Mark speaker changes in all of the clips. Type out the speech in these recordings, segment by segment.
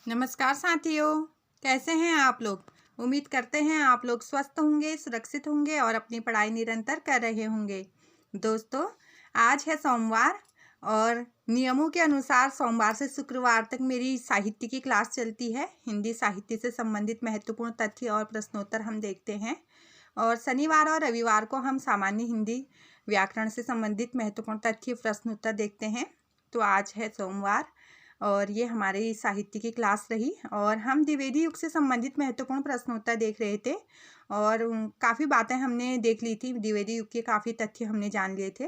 Speaker 1: नमस्कार साथियों, कैसे हैं आप लोग। उम्मीद करते हैं आप लोग स्वस्थ होंगे, सुरक्षित होंगे और अपनी पढ़ाई निरंतर कर रहे होंगे। दोस्तों, आज है सोमवार और नियमों के अनुसार सोमवार से शुक्रवार तक मेरी साहित्य की क्लास चलती है। हिंदी साहित्य से संबंधित महत्वपूर्ण तथ्य और प्रश्नोत्तर हम देखते हैं और शनिवार और रविवार को हम सामान्य हिंदी व्याकरण से संबंधित महत्वपूर्ण तथ्य प्रश्नोत्तर देखते हैं। तो आज है सोमवार और ये हमारी साहित्य की क्लास रही और हम द्विवेदी युग से संबंधित महत्वपूर्ण प्रश्नोत्तर देख रहे थे और काफ़ी बातें हमने देख ली थी। द्विवेदी युग के काफ़ी तथ्य हमने जान लिए थे,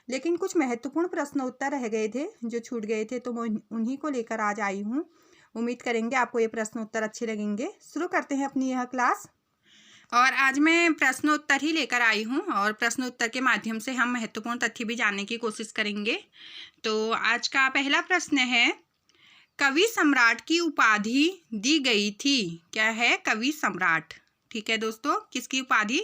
Speaker 1: लेकिन कुछ महत्वपूर्ण प्रश्नोत्तर रह गए थे जो छूट गए थे, तो मैं उन्हीं को लेकर आज आई हूँ। उम्मीद करेंगे आपको ये प्रश्नोत्तर अच्छे लगेंगे। शुरू करते हैं अपनी यह क्लास और आज मैं प्रश्नोत्तर ही लेकर आई हूँ और प्रश्नोत्तर के माध्यम से हम महत्वपूर्ण तथ्य भी जानने की कोशिश करेंगे। तो आज का पहला प्रश्न है, कवि सम्राट की उपाधि दी गई थी। क्या है? कवि सम्राट। ठीक है दोस्तों, किसकी उपाधि?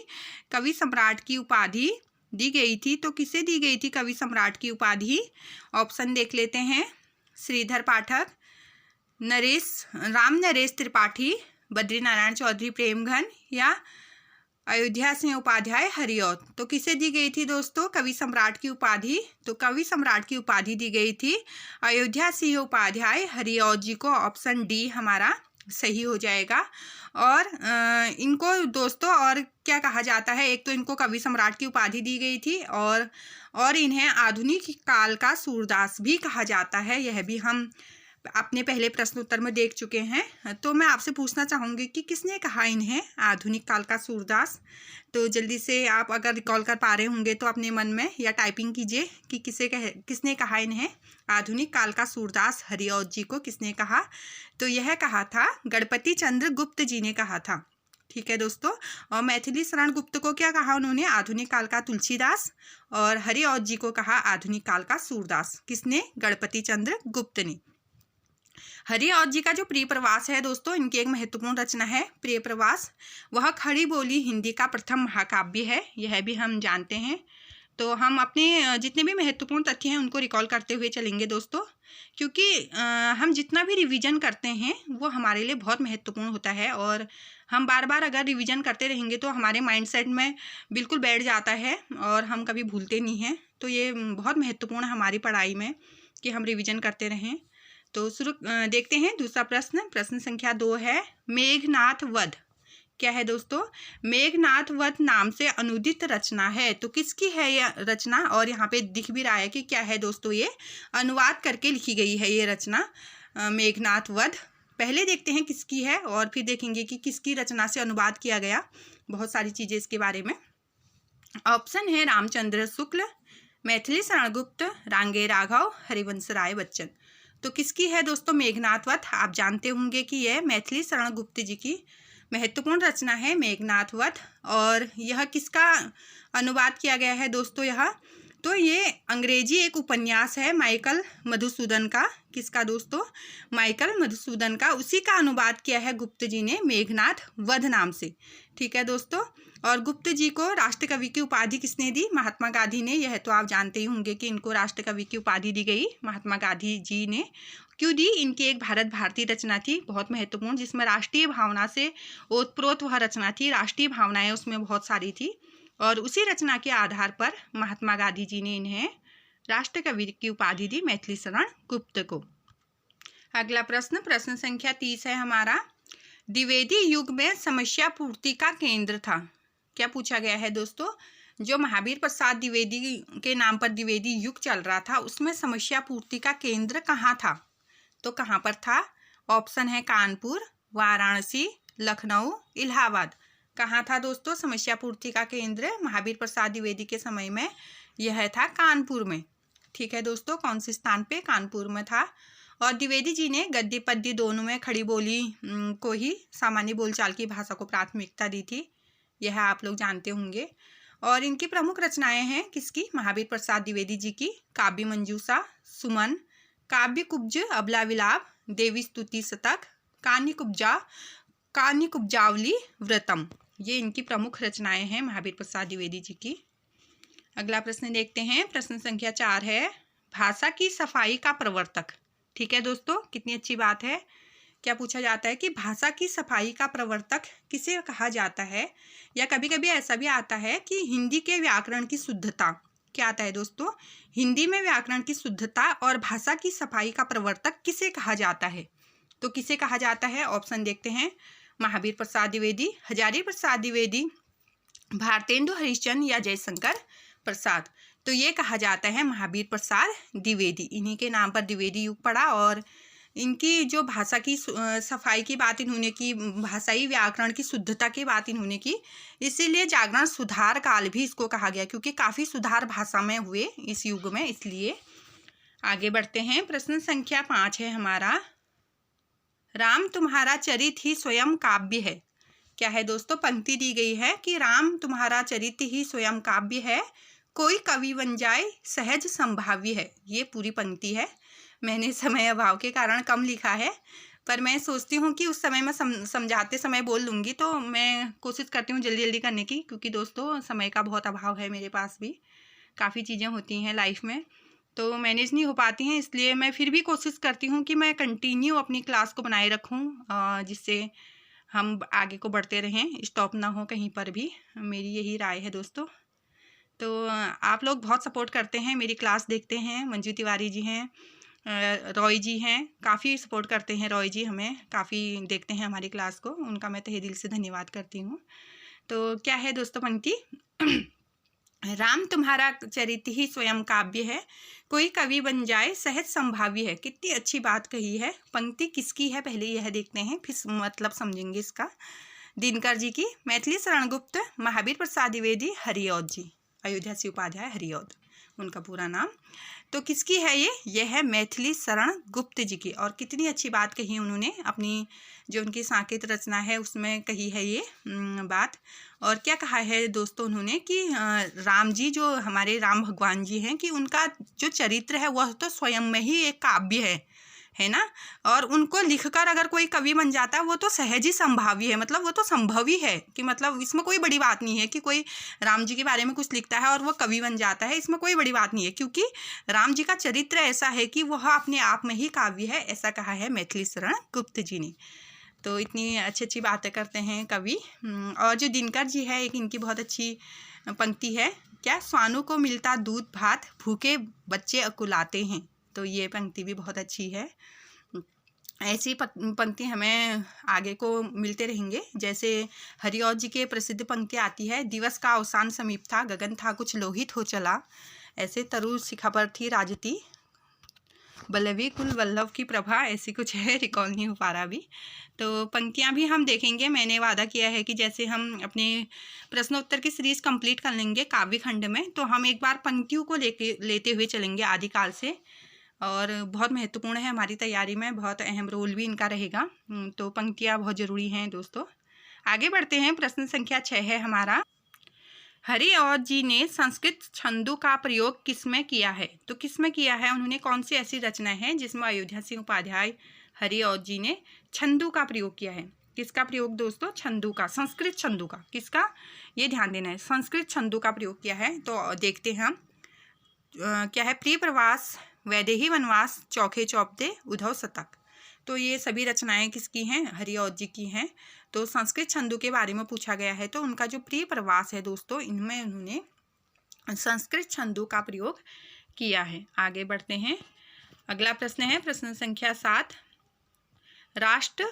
Speaker 1: कवि सम्राट की उपाधि दी गई थी। तो किसे दी गई थी कवि सम्राट की उपाधि? ऑप्शन देख लेते हैं। श्रीधर पाठक, राम नरेश त्रिपाठी, बद्रीनारायण चौधरी प्रेमघन या अयोध्या सिंह उपाध्याय हरिऔध। तो किसे दी गई थी दोस्तों कवि सम्राट की उपाधि? तो कवि सम्राट की उपाधि दी गई थी अयोध्या सिंह उपाध्याय हरिऔध जी को। ऑप्शन डी हमारा सही हो जाएगा। और इनको दोस्तों और क्या कहा जाता है? एक तो इनको कवि सम्राट की उपाधि दी गई थी और इन्हें आधुनिक काल का सूरदास भी कहा जाता है। यह भी हम अपने पहले प्रश्नोत्तर में देख चुके हैं। तो मैं आपसे पूछना चाहूँगी कि किसने कहा इन्हें आधुनिक काल का सूरदास? तो जल्दी से आप अगर रिकॉल कर पा रहे होंगे तो अपने मन में या टाइपिंग कीजिए कि किसने कहा इन्हें आधुनिक काल का सूरदास हरिऔध जी को किसने कहा? तो यह कहा था गणपति चंद्र गुप्त जी ने कहा था। ठीक है दोस्तों। और मैथिली शरण गुप्त को क्या कहा उन्होंने? आधुनिक काल का तुलसीदास। और हरिऔध जी को कहा आधुनिक काल का सूरदास। किसने? गणपति चंद्र गुप्त ने। हरिऔध जी का जो प्रिय प्रवास है दोस्तों, इनकी एक महत्वपूर्ण रचना है प्रिय प्रवास। वह खड़ी बोली हिंदी का प्रथम महाकाव्य है, यह भी हम जानते हैं। तो हम अपने जितने भी महत्वपूर्ण तथ्य हैं उनको रिकॉल करते हुए चलेंगे दोस्तों, क्योंकि हम जितना भी रिवीजन करते हैं वो हमारे लिए बहुत महत्वपूर्ण होता है और हम बार बार अगर रिवीजन करते रहेंगे तो हमारे माइंडसेट में बिल्कुल बैठ जाता है और हम कभी भूलते नहीं हैं। तो ये बहुत महत्वपूर्ण है हमारी पढ़ाई में कि हम रिवीजन करते रहें। तो शुरू देखते हैं दूसरा प्रश्न। प्रश्न संख्या 2 है, मेघनाथ वध। क्या है दोस्तों? मेघनाथ वध नाम से अनुदित रचना है। तो किसकी है यह रचना? और यहाँ पे दिख भी रहा है कि क्या है दोस्तों, ये अनुवाद करके लिखी गई है ये रचना मेघनाथ वध। पहले देखते हैं किसकी है और फिर देखेंगे कि किसकी रचना से अनुवाद किया गया। बहुत सारी चीज़ें इसके बारे में। ऑप्शन है रामचंद्र शुक्ल, मैथिली शरण गुप्त, रांगे राघव, हरिवंश राय बच्चन। तो किसकी है दोस्तों मेघनाथ वध? आप जानते होंगे कि यह मैथिली शरण गुप्त जी की महत्वपूर्ण रचना है मेघनाथ वध। और यह किसका अनुवाद किया गया है दोस्तों? तो ये अंग्रेजी एक उपन्यास है माइकल मधुसूदन का। किसका दोस्तों? माइकल मधुसूदन का। उसी का अनुवाद किया है गुप्त जी ने मेघनाथ वध नाम से। ठीक है दोस्तों। और गुप्त जी को राष्ट्र कवि की उपाधि किसने दी? महात्मा गांधी ने। यह तो आप जानते ही होंगे कि इनको राष्ट्र कवि की उपाधि दी गई महात्मा गांधी जी ने। क्यों दी? इनकी एक भारत भारती रचना थी बहुत महत्वपूर्ण, जिसमें राष्ट्रीय भावना से ओतप्रोत वह रचना थी। राष्ट्रीय भावनाएं उसमें बहुत सारी थी और उसी रचना के आधार पर महात्मा गांधी जी ने इन्हें राष्ट्र कवि की उपाधि दी मैथिली शरण गुप्त को। अगला प्रश्न, प्रश्न संख्या 30 है हमारा, द्विवेदी युग में समस्या पूर्ति का केंद्र था। क्या पूछा गया है दोस्तों? जो महावीर प्रसाद द्विवेदी के नाम पर द्विवेदी युग चल रहा था उसमें समस्या पूर्ति का केंद्र कहाँ था? तो कहाँ पर था? ऑप्शन है कानपुर, वाराणसी, लखनऊ, इलाहाबाद। कहाँ था दोस्तों समस्या पूर्ति का केंद्र? महावीर प्रसाद द्विवेदी के समय में यह था कानपुर में। ठीक है दोस्तों, कौन से स्थान पे? कानपुर में था। और द्विवेदी जी ने गद्य पद्य दोनों में खड़ी बोली को ही सामान्य बोलचाल की भाषा को प्राथमिकता दी थी। यह आप लोग जानते होंगे। और इनकी प्रमुख रचनाएं हैं किसकी? महावीर प्रसाद द्विवेदी जी की। काव्य मंजूषा, सुमन, काव्य कुब्ज अबला विलाप, देवी स्तुति शतक, कान्य कुब्जावली, व्रतम। ये इनकी प्रमुख रचनाएं हैं महावीर प्रसाद द्विवेदी जी की। अगला प्रश्न देखते हैं। प्रश्न संख्या 4 है, भाषा की सफाई का प्रवर्तक। ठीक है दोस्तों, कितनी अच्छी बात है क्या पूछा जाता है कि भाषा की सफाई का प्रवर्तक किसे कहा जाता है, या कभी कभी ऐसा भी आता है कि हिंदी के व्याकरण की शुद्धता, क्या आता है दोस्तों, हिंदी में व्याकरण की शुद्धता और भाषा की सफाई का प्रवर्तक किसे कहा जाता है। तो किसे कहा जाता है, ऑप्शन देखते हैं, महावीर प्रसाद द्विवेदी, हजारी प्रसाद द्विवेदी, भारतेंदु हरिश्चंद्र या जयशंकर प्रसाद। तो ये कहा जाता है महावीर प्रसाद द्विवेदी, इन्हीं के नाम पर द्विवेदी युग पड़ा। और इनकी जो भाषा की सफाई की बात इन्होंने की, भाषाई व्याकरण की शुद्धता की बात इन्होंने की, इसीलिए जागरण सुधार काल भी इसको कहा गया, क्योंकि काफ़ी सुधार भाषा में हुए इस युग में, इसलिए। आगे बढ़ते हैं, प्रश्न संख्या 5 है हमारा, राम तुम्हारा चरित ही स्वयं काव्य है। क्या है दोस्तों, पंक्ति दी गई है कि राम तुम्हारा चरित ही स्वयं काव्य है, कोई कवि बन जाए सहज संभाव्य है। ये पूरी पंक्ति है। मैंने समय अभाव के कारण कम लिखा है, पर मैं सोचती हूँ कि उस समय मैं समझाते समय बोल लूँगी, तो मैं कोशिश करती हूँ जल्दी जल्दी करने की, क्योंकि दोस्तों समय का बहुत अभाव है मेरे पास भी, काफ़ी चीज़ें होती हैं लाइफ में तो मैनेज नहीं हो पाती हैं, इसलिए मैं फिर भी कोशिश करती हूँ कि मैं कंटिन्यू अपनी क्लास को बनाए रखूँ, जिससे हम आगे को बढ़ते रहें, स्टॉप ना हो कहीं पर भी। मेरी यही राय है दोस्तों। तो आप लोग बहुत सपोर्ट करते हैं, मेरी क्लास देखते हैं, मंजू तिवारी जी हैं, रॉय जी हैं, काफ़ी सपोर्ट करते हैं रॉय जी, हमें काफ़ी देखते हैं हमारी क्लास को, उनका मैं तहे दिल से धन्यवाद करती हूँ। तो क्या है दोस्तों पंक्ति, राम तुम्हारा चरित्र ही स्वयं काव्य है, कोई कवि बन जाए सहज संभाव्य है। कितनी अच्छी बात कही है। पंक्ति किसकी है पहले यह देखते हैं, फिर मतलब समझेंगे इसका। दिनकर जी की, मैथिली शरण गुप्त, महावीर प्रसाद द्विवेदी, हरिऔध जी, अयोध्या से उपाध्याय हरिऔध उनका पूरा नाम। तो किसकी है ये? यह है मैथिली शरण गुप्त जी की। और कितनी अच्छी बात कही उन्होंने, अपनी जो उनकी सांकेत रचना है उसमें कही है ये बात। और क्या कहा है दोस्तों उन्होंने कि राम जी, जो हमारे राम भगवान जी हैं, कि उनका जो चरित्र है वह तो स्वयं में ही एक काव्य है ना। और उनको लिखकर अगर कोई कवि बन जाता है वो तो सहज ही संभावी है, मतलब वो तो संभव ही है, कि मतलब इसमें कोई बड़ी बात नहीं है कि कोई राम जी के बारे में कुछ लिखता है और वो कवि बन जाता है, इसमें कोई बड़ी बात नहीं है, क्योंकि राम जी का चरित्र ऐसा है कि वह अपने आप में ही काव्य है, ऐसा कहा है मैथिली शरण गुप्त जी ने। तो इतनी अच्छी अच्छी बातें करते हैं कवि। और जो दिनकर जी है, एक इनकी बहुत अच्छी पंक्ति है, क्या, स्वानु को मिलता दूध भात, भूखे बच्चे अकुलाते हैं। तो ये पंक्ति भी बहुत अच्छी है। ऐसी पंक्ति हमें आगे को मिलते रहेंगे। जैसे हरिऔध जी के प्रसिद्ध पंक्ति आती है, दिवस का अवसान समीप था, गगन था कुछ लोहित हो चला, ऐसे तरु शिखा पर थी राजती, बल्लवी कुल वल्लभ की प्रभा, ऐसी कुछ है, रिकॉल नहीं हो पा रहा अभी। तो पंक्तियाँ भी हम देखेंगे। मैंने वादा किया है कि जैसे हम अपने प्रश्नोत्तर की सीरीज कंप्लीट कर लेंगे काव्य खंड में, तो हम एक बार पंक्तियों को लेते हुए चलेंगे आदिकाल से, और बहुत महत्वपूर्ण है हमारी तैयारी में, बहुत अहम रोल भी इनका रहेगा। तो पंक्तियाँ बहुत ज़रूरी हैं दोस्तों। आगे बढ़ते हैं, प्रश्न संख्या 6 है हमारा, हरिऔध जी ने संस्कृत छंदों का प्रयोग किसमें किया है। तो किसमें किया है उन्होंने, कौन सी ऐसी रचना है जिसमें अयोध्या सिंह उपाध्याय हरिऔध जी ने छंदों का प्रयोग किया है। किसका प्रयोग दोस्तों, छंदों का, संस्कृत छंदों का, किसका, ये ध्यान देना है, संस्कृत छंदों का प्रयोग किया है। तो देखते हैं हम, क्या है, प्रिय प्रवास, वैदेही वनवास, चौखे चौपदे, उद्धव शतक। तो ये सभी रचनाएं किसकी हैं, हरिऔध जी की हैं। तो संस्कृत छंदों के बारे में पूछा गया है, तो उनका जो प्रिय प्रवास है दोस्तों, इनमें उन्होंने संस्कृत छंदों का प्रयोग किया है। आगे बढ़ते हैं, अगला प्रश्न है प्रश्न संख्या 7, राष्ट्र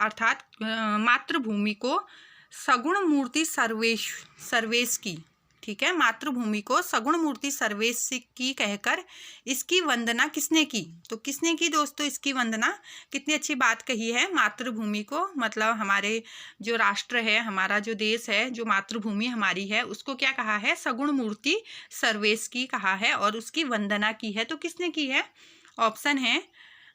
Speaker 1: अर्थात मातृभूमि को सगुण मूर्ति सर्वेश की, ठीक है, मातृभूमि को सगुण मूर्ति सर्वेश की कहकर इसकी वंदना किसने की। तो किसने की दोस्तों इसकी वंदना, कितनी अच्छी बात कही है। मातृभूमि को मतलब हमारे जो राष्ट्र है, हमारा जो देश है, जो मातृभूमि हमारी है, उसको क्या कहा है, सगुण मूर्ति सर्वेश की कहा है, और उसकी वंदना की है। तो किसने की है, ऑप्शन है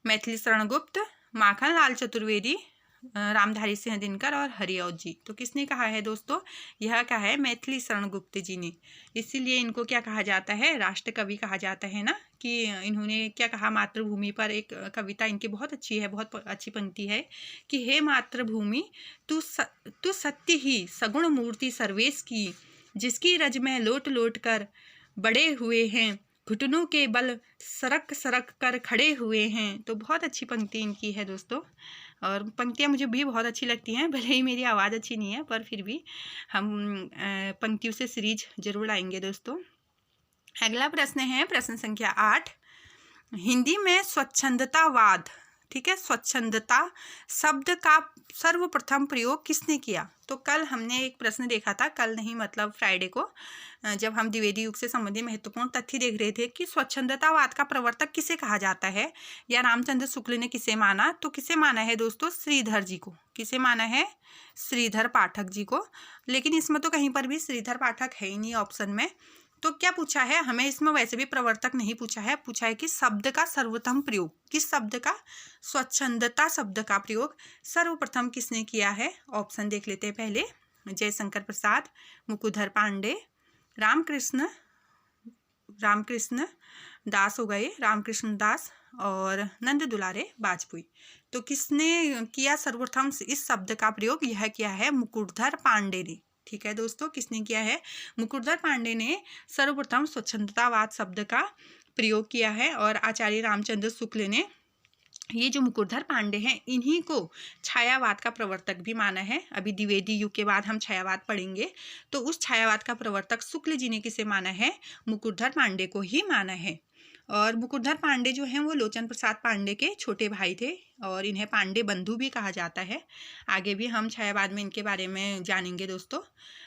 Speaker 1: मैथिली शरण गुप्त, माखन लाल चतुर्वेदी, रामधारी सिंह दिनकर और हरिऔध जी। तो किसने कहा है दोस्तों, यह कहा है मैथिली शरण गुप्त जी ने। इसीलिए इनको क्या कहा जाता है, राष्ट्र कवि कहा जाता है ना, कि इन्होंने क्या कहा, मातृभूमि पर एक कविता इनकी बहुत अच्छी है, बहुत अच्छी पंक्ति है कि हे मातृभूमि तू सत्य ही सगुण मूर्ति सर्वेश की, जिसकी रज में लोट लोट कर बड़े हुए हैं घुटनों के बल सरक सरक कर खड़े हुए हैं। तो बहुत अच्छी पंक्ति इनकी है दोस्तों, और पंक्तियाँ मुझे भी बहुत अच्छी लगती हैं, भले ही मेरी आवाज़ अच्छी नहीं है पर फिर भी हम पंक्तियों से सीरीज जरूर लाएंगे दोस्तों। अगला प्रश्न है प्रश्न संख्या 8। हिंदी में स्वच्छंदतावाद, ठीक है, स्वच्छंदता शब्द का सर्वप्रथम प्रयोग किसने किया? तो कल हमने एक प्रश्न देखा था, कल नहीं मतलब फ्राइडे को, जब हम द्विवेदी युग से संबंधित महत्वपूर्ण तथ्य देख रहे थे कि स्वच्छंदतावाद का प्रवर्तक किसे कहा जाता है, या रामचंद्र शुक्ल ने किसे माना? तो किसे माना है दोस्तों? श्रीधर जी को। किसे माना है? श्रीधर पाठक जी को। लेकिन इसमें तो कहीं पर भी श्रीधर पाठक है ही नहीं ऑप्शन में। तो क्या पूछा है हमें इसमें? वैसे भी प्रवर्तक नहीं पूछा है, पूछा है कि शब्द का सर्वप्रथम प्रयोग, किस शब्द का? स्वच्छंदता शब्द का प्रयोग सर्वप्रथम किसने किया है? ऑप्शन देख लेते हैं पहले। जयशंकर प्रसाद, मुकुधर पांडे, रामकृष्ण दास हो गए, रामकृष्ण दास, और नंद दुलारे बाजपेयी। तो किसने किया सर्वप्रथम इस शब्द का प्रयोग? यह किया है मुकुटधर पांडे ने। ठीक है दोस्तों, किसने किया है? मुकुटधर पांडे ने सर्वप्रथम स्वच्छंदतावाद शब्द का प्रयोग किया है। और आचार्य रामचंद्र शुक्ल ने, ये जो मुकुटधर पांडे हैं, इन्हीं को छायावाद का प्रवर्तक भी माना है। अभी द्विवेदी युग के बाद हम छायावाद पढ़ेंगे, तो उस छायावाद का प्रवर्तक शुक्ल जी ने किसे माना है? मुकुटधर पांडे को ही माना है। और मुकुटधर पांडे जो हैं वो लोचन प्रसाद पांडे के छोटे भाई थे, और इन्हें पांडे बंधु भी कहा जाता है। आगे भी हम छायावाद में इनके बारे में जानेंगे दोस्तों।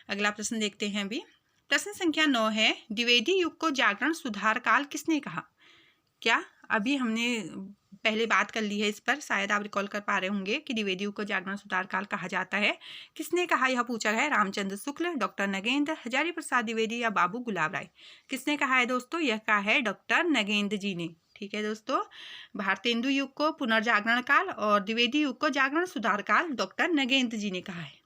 Speaker 1: अगला प्रश्न देखते हैं अभी। प्रश्न संख्या 9 है, द्विवेदी युग को जागरण सुधार काल किसने कहा? क्या अभी हमने पहले बात कर ली है इस पर, शायद आप रिकॉल कर पा रहे होंगे कि द्विवेदी युग को जागरण सुधार काल कहा जाता है। किसने कहा यह पूछा है? रामचंद्र शुक्ल, डॉक्टर नगेंद्र, हजारी प्रसाद द्विवेदी या बाबू गुलाब राय। किसने कहा है दोस्तों? यह कहा है डॉक्टर नगेंद्र जी ने। ठीक है दोस्तों, भारतेंदु युग को पुनर्जागरण काल और द्विवेदी युग को जागरण सुधार काल डॉक्टर नगेंद्र जी ने कहा है।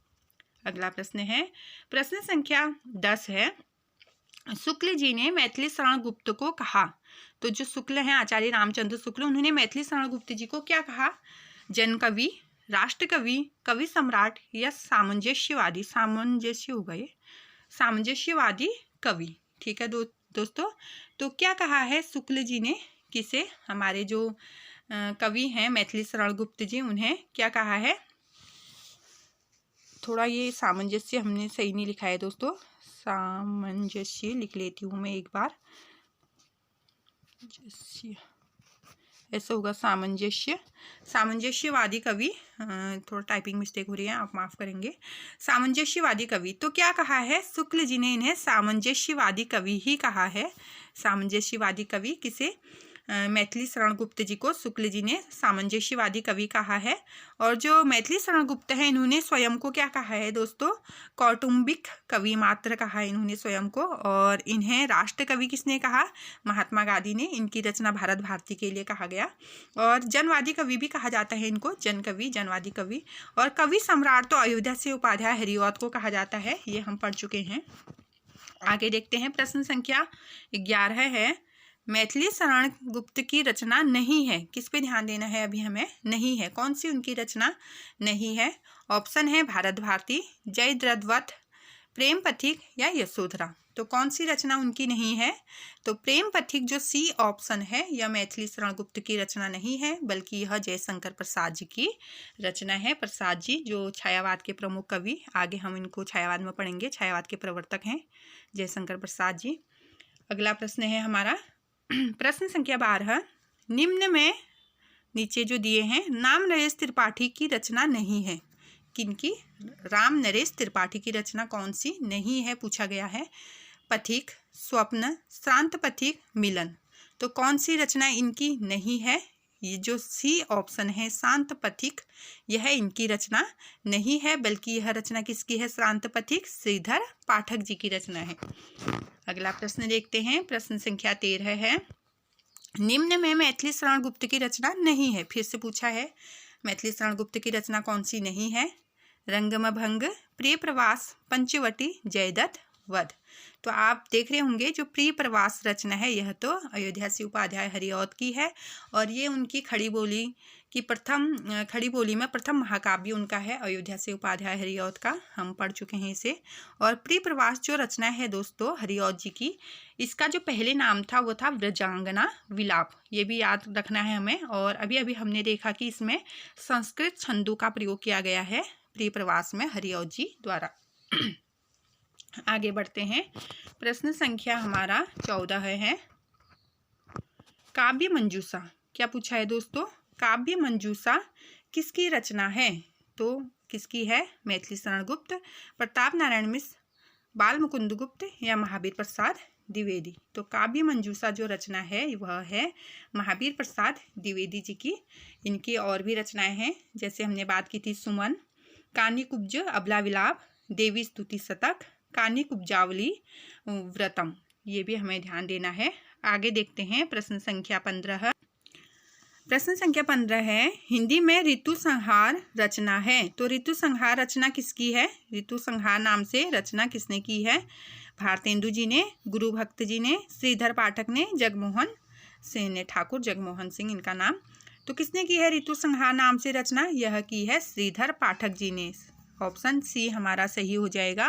Speaker 1: अगला प्रश्न है प्रश्न संख्या 10 है, शुक्ल जी ने मैथिली शरण गुप्त को कहा। तो जो शुक्ल हैं आचार्य रामचंद्र शुक्ल, उन्होंने मैथिली शरण गुप्त जी को क्या कहा? जन कवि, राष्ट्र कवि, कवि सम्राट या सामंजस्यवादी? सामंजस्य होगा ये, सामंजस्यवादी कवि। ठीक है दोस्तों, तो क्या कहा है शुक्ल जी ने? किसे? हमारे जो कवि हैं मैथिली शरण गुप्त जी, उन्हें क्या कहा है? थोड़ा ये सामंजस्य हमने सही नहीं लिखा है दोस्तों, सामंजस्य लिख लेती हूँ मैं एक बार, ऐसा होगा सामंजस्य, सामंजस्यवादी कवि। थोड़ा टाइपिंग मिस्टेक हो रही है, आप माफ करेंगे। सामंजस्यवादी कवि। तो क्या कहा है शुक्ल जी ने? इन्हें सामंजस्यवादी कवि ही कहा है। सामंजस्यवादी कवि किसे? मैथिली शरण गुप्त जी को शुक्ल जी ने सामंजस्यवादी कवि कहा है। और जो मैथिली शरण गुप्त है, इन्होंने स्वयं को क्या कहा है दोस्तों? कौटुंबिक कवि मात्र कहा है इन्होंने स्वयं को। और इन्हें राष्ट्र कवि किसने कहा? महात्मा गांधी ने। इनकी रचना भारत भारती के लिए कहा गया। और जनवादी कवि भी कहा जाता है इनको, जन कवि, जनवादी कवि। और कवि सम्राट तो अयोध्या से उपाध्याय हरिऔध को कहा जाता है, ये हम पढ़ चुके हैं। आगे देखते हैं प्रश्न संख्या 11 है, मैथिली शरण गुप्त की रचना नहीं है। किस पे ध्यान देना है अभी हमें? नहीं है। कौन सी उनकी रचना नहीं है? ऑप्शन है भारत भारती, जयद्रथवत, प्रेम पथिक या यशोधरा। तो कौन सी रचना उनकी नहीं है? तो प्रेम पथिक जो सी ऑप्शन है, यह मैथिली शरण गुप्त की रचना नहीं है, बल्कि यह जयशंकर प्रसाद जी की रचना है। प्रसाद जी जो छायावाद के प्रमुख कवि, आगे हम इनको छायावाद में पढ़ेंगे, छायावाद के प्रवर्तक हैं जयशंकर प्रसाद जी। अगला प्रश्न है हमारा प्रश्न संख्या 12, निम्न में नीचे जो दिए हैं नाम नरेश त्रिपाठी की रचना नहीं है। किनकी? राम नरेश त्रिपाठी की रचना कौन सी नहीं है पूछा गया है? पथिक, स्वप्न, श्रांत पथिक, मिलन। तो कौन सी रचना इनकी नहीं है? ये जो सी ऑप्शन है शांत पथिक, यह इनकी रचना नहीं है, बल्कि यह रचना किसकी है? श्रांत पथिक श्रीधर पाठक जी की रचना है। अगला प्रश्न देखते हैं प्रश्न संख्या 13 है, निम्न में मैथिली शरण गुप्त की रचना नहीं है। फिर से पूछा है मैथिली शरण गुप्त की रचना कौन सी नहीं है? रंगमभंग, प्रिय प्रवास, पंचवटी, जयदत्त, वध। तो आप देख रहे होंगे जो प्री प्रवास रचना है यह तो अयोध्या से उपाध्याय हरिऔध की है और ये उनकी खड़ी बोली की खड़ी बोली में प्रथम महाकाव्य उनका है अयोध्या से उपाध्याय हरिऔध का, हम पढ़ चुके हैं इसे। और प्री प्रवास जो रचना है दोस्तों हरिऔध जी की, इसका जो पहले नाम था वो था व्रजांगना विलाप, ये भी याद रखना है हमें। और अभी अभी हमने देखा कि इसमें संस्कृत छंदों का प्रयोग किया गया है प्री प्रवास में हरिऔध जी द्वारा। आगे बढ़ते हैं, प्रश्न संख्या हमारा 14 है। काव्य मंजूषा, क्या पूछा है दोस्तों, काव्य मंजूषा किसकी रचना है? तो किसकी है? मैथिली शरण गुप्त, प्रताप नारायण मिश्र, बाल मुकुंद गुप्त या महावीर प्रसाद द्विवेदी। तो काव्य मंजूषा जो रचना है वह है महावीर प्रसाद द्विवेदी जी की। इनकी और भी रचनाएं हैं, जैसे हमने बात की थी सुमन, कानी कुब्ज अबला विलाप, देवी स्तुति शतक, कानी कुब्जावली, व्रतम, ये भी हमें ध्यान देना है। आगे देखते हैं प्रश्न संख्या 15। प्रश्न संख्या 15 है, हिंदी में ऋतु संहार रचना है। तो ऋतु संहार रचना किसकी है? ऋतु संहार नाम से रचना किसने की है? भारतेंदु जी ने, गुरु भक्त जी ने, श्रीधर पाठक ने, जगमोहन सिंह ने, ठाकुर जगमोहन सिंह इनका नाम। तो किसने की है ऋतु संहार नाम से रचना? यह की है श्रीधर पाठक जी ने। ऑप्शन सी हमारा सही हो जाएगा।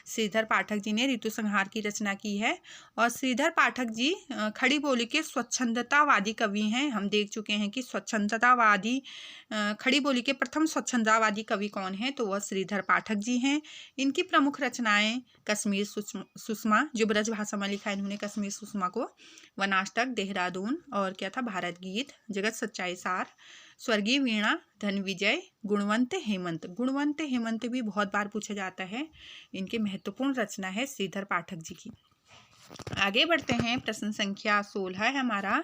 Speaker 1: श्रीधर पाठक जी ने ऋतु संहार की रचना की है। और श्रीधर पाठक जी खड़ी बोली के स्वच्छंदतावादी कवि हैं। हम देख चुके हैं कि स्वच्छंदतावादी खड़ी बोली के प्रथम स्वच्छंदतावादी कवि कौन है? तो वह श्रीधर पाठक जी हैं। इनकी प्रमुख रचनाएं कश्मीर सुषमा, जो ब्रज भाषा में लिखा है इन्होंने कश्मीर सुषमा को, वनाष्टक, देहरादून, और क्या था भारत गीत, जगत सच्चाई सार, स्वर्गीय वीणा, धन विजय, गुणवंत हेमंत। गुणवंत हेमंत भी बहुत बार पूछा जाता है। इनकी महत्वपूर्ण रचना है श्रीधर पाठक जी की। आगे बढ़ते हैं, प्रश्न संख्या 16 है हमारा,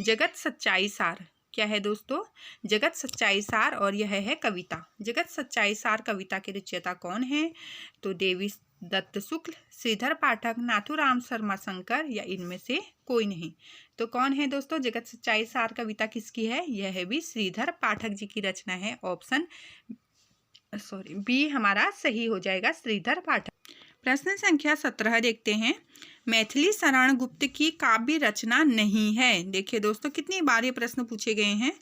Speaker 1: जगत सच्चाई सार। क्या है दोस्तों? जगत सच्चाई सार, और यह है कविता। जगत सच्चाई सार कविता के रचयिता कौन है? तो देवी दत्त शुक्ल, श्रीधर पाठक, नाथूराम शर्मा शंकर, या इनमें से कोई नहीं। तो कौन है दोस्तों जगत सच्चाई सार कविता किसकी है? यह भी श्रीधर पाठक जी की रचना है। ऑप्शन बी हमारा सही हो जाएगा, श्रीधर पाठक। प्रश्न संख्या 17 देखते हैं, मैथिली शरण गुप्त की काव्य रचना नहीं है। देखिए दोस्तों कितनी बार ये प्रश्न पूछे गए हैं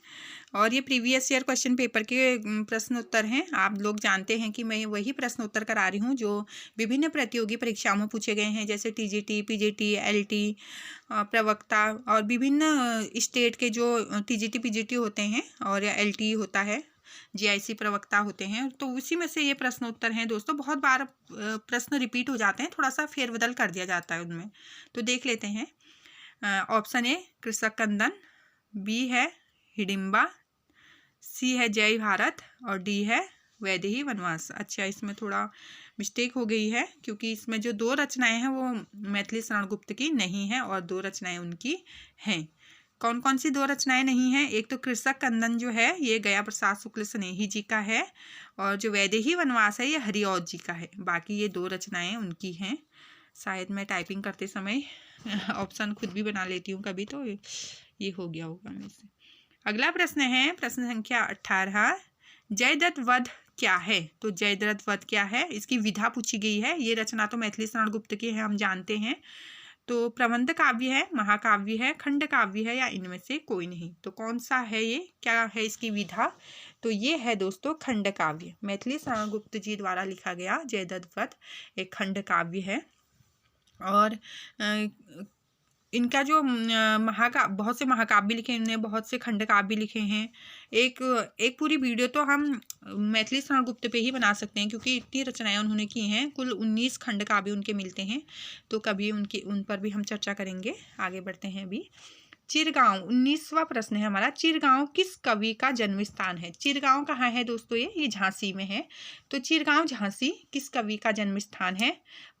Speaker 1: और ये प्रीवियस ईयर क्वेश्चन पेपर के प्रश्न उत्तर हैं। आप लोग जानते हैं कि मैं वही प्रश्न उत्तर करा रही हूँ जो विभिन्न प्रतियोगी परीक्षाओं में पूछे गए हैं, जैसे टीजीटी, पीजीटी, एलटी, प्रवक्ता, और विभिन्न स्टेट के जो टीजीटी पीजीटी होते हैं और या एलटी होता है, जीआईसी प्रवक्ता होते हैं। तो उसी में से ये प्रश्न उत्तर हैं दोस्तों। बहुत बार प्रश्न रिपीट हो जाते हैं, थोड़ा सा फेरबदल कर दिया जाता है उनमें। तो देख लेते हैं। ऑप्शन ए कृषक कंदन, बी है हिडिंबा, सी है जय भारत, और डी है वैदेही वनवास। अच्छा, इसमें थोड़ा मिस्टेक हो गई है क्योंकि इसमें जो 2 रचनाएं हैं वो मैथिली शरण गुप्त की नहीं है और 2 रचनाएं उनकी हैं। कौन कौन सी 2 रचनाएं नहीं हैं? एक तो कृषक कंदन जो है ये गया प्रसाद शुक्ल स्नेही जी का है, और जो वैदेही वनवास है ये हरिऔध जी का है। बाकी ये 2 रचनाएं उनकी हैं। शायद मैं टाइपिंग करते समय ऑप्शन खुद भी बना लेती हूँ कभी, तो ये हो गया होगा मेरे से। अगला प्रश्न है प्रश्न संख्या 18, जयद्रथ वध क्या है? तो जयद्रथ वध क्या है, इसकी विधा पूछी गई है। ये रचना तो मैथिली शरण गुप्त की है, हम जानते हैं। तो प्रबंध काव्य है, महाकाव्य है, खंड काव्य है, या इनमें से कोई नहीं। तो कौन सा है ये, क्या है इसकी विधा? तो ये है दोस्तों खंड काव्य। मैथिली शरण गुप्त जी द्वारा लिखा गया जयद्रथ वध एक खंड काव्य है। और इनका जो बहुत से महाकाव्य लिखे, इन्होंने बहुत से खंड काव्य लिखे हैं। एक पूरी वीडियो तो हम मैथिली शरण गुप्त पे ही बना सकते हैं क्योंकि इतनी रचनाएं उन्होंने की हैं। कुल 19 खंड काव्य उनके मिलते हैं, तो कभी उन पर भी हम चर्चा करेंगे। आगे बढ़ते हैं अभी। चिरगांव 19वां प्रश्न है हमारा, चिरगांव किस कवि का जन्म स्थान है? चिरगांव कहाँ है दोस्तों? ये झांसी में है। तो चिरगांव झांसी किस कवि का जन्म स्थान है?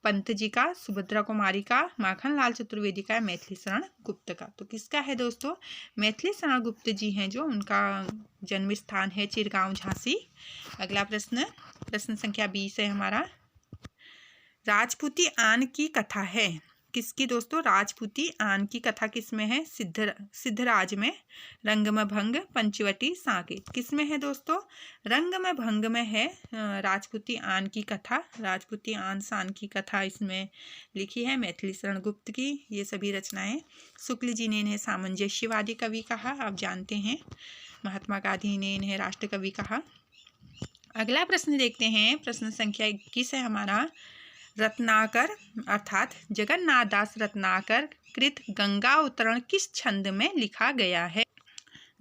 Speaker 1: पंत जी का, सुभद्रा कुमारी का, माखन लाल चतुर्वेदी का, मैथिली शरण गुप्त का। तो किसका है दोस्तों? मैथिली शरण गुप्त जी हैं जो उनका जन्म स्थान है चिरगांव झांसी। अगला प्रश्न प्रश्न संख्या 20 है हमारा, राजपूती आन की कथा है। किसकी दोस्तों? राजपूती आन की कथा किसमें है? सिद्धराज में। रंग में भंग, पंचवटी, साकेत किसमें है दोस्तों? रंग में भंग में है राजपूती आन की कथा। राजपूती आन शान की कथा इसमें लिखी है मैथिली शरण गुप्त की। ये सभी रचनाएं शुक्ल जी ने इन्हें सामंजस्यवादी कवि कहा, आप जानते हैं। महात्मा गांधी ने इन्हें राष्ट्र कवि कहा। अगला प्रश्न देखते हैं, प्रश्न संख्या 21 है हमारा। रत्नाकर अर्थात जगन्नाथ दास रत्नाकर कृत गंगा अवतरण किस छंद में लिखा गया है?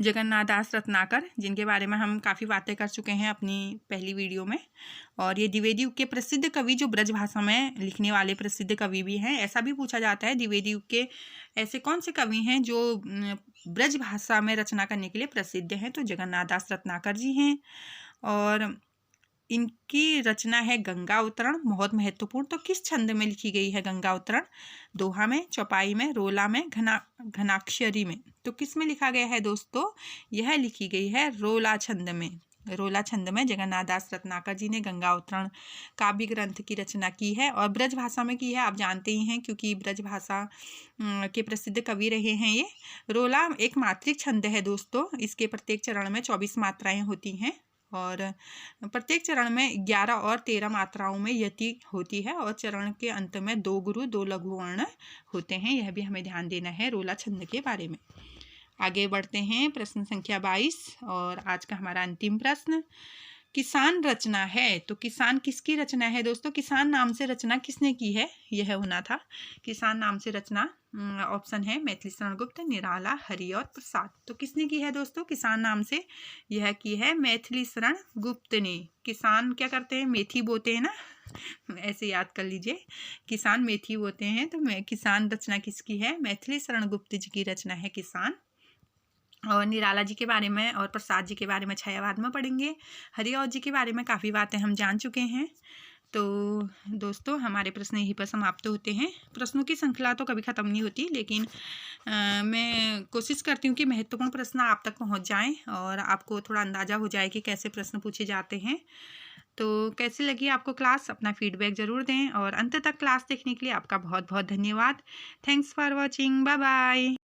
Speaker 1: जगन्नाथ दास रत्नाकर, जिनके बारे में हम काफ़ी बातें कर चुके हैं अपनी पहली वीडियो में, और ये द्विवेदी युग के प्रसिद्ध कवि, जो ब्रज भाषा में लिखने वाले प्रसिद्ध कवि भी हैं। ऐसा भी पूछा जाता है द्विवेदी युग के ऐसे कौन से कवि हैं जो ब्रज भाषा में रचना करने के लिए प्रसिद्ध हैं? तो जगन्नाथ दास रत्नाकर जी हैं, और इनकी रचना है गंगा अवतरण, बहुत महत्वपूर्ण। तो किस छंद में लिखी गई है गंगा अवतरण? दोहा में, चौपाई में, रोला में, घनाक्षरी में। तो किस में लिखा गया है दोस्तों? यह लिखी गई है रोला छंद में। रोला छंद में जगन्नाथ दास रत्नाकर जी ने गंगा अवतरण काव्य ग्रंथ की रचना की है, और ब्रज भाषा में की है, आप जानते ही हैं, क्योंकि ब्रज भाषा के प्रसिद्ध कवि रहे हैं ये। रोला एक मात्रिक छंद है दोस्तों। इसके प्रत्येक चरण में 24 मात्राएं होती हैं, और प्रत्येक चरण में 11 और 13 मात्राओं में यति होती है, और चरण के अंत में 2 गुरु 2 लघु वर्ण होते हैं। यह भी हमें ध्यान देना है रोला छंद के बारे में। आगे बढ़ते हैं, प्रश्न संख्या 22 और आज का हमारा अंतिम प्रश्न। किसान रचना है, तो किसान किसकी रचना है दोस्तों? किसान नाम से रचना किसने की है? यह होना था। किसान नाम से रचना ऑप्शन है मैथिली शरण गुप्त, निराला, हरि और प्रसाद। तो किसने की है दोस्तों किसान नाम से? यह की है मैथिली शरण गुप्त ने। किसान क्या करते हैं? मेथी बोते हैं ना, ऐसे याद कर लीजिए, किसान मेथी बोते हैं। तो किसान रचना किसकी है? मैथिली शरण गुप्त जी की रचना है किसान। और निराला जी के बारे में और प्रसाद जी के बारे में छायावाद में पढ़ेंगे। हरिऔध जी के बारे में काफ़ी बातें हम जान चुके हैं। तो दोस्तों हमारे प्रश्न यहीं पर समाप्त होते हैं। प्रश्नों की श्रृंखला तो कभी ख़त्म नहीं होती, लेकिन मैं कोशिश करती हूँ कि महत्वपूर्ण प्रश्न आप तक पहुँच जाएं और आपको थोड़ा अंदाज़ा हो जाए कि कैसे प्रश्न पूछे जाते हैं। तो कैसी लगी आपको क्लास? अपना फीडबैक ज़रूर दें, और अंत तक क्लास देखने के लिए आपका बहुत बहुत धन्यवाद। Thanks for watching. Bye bye.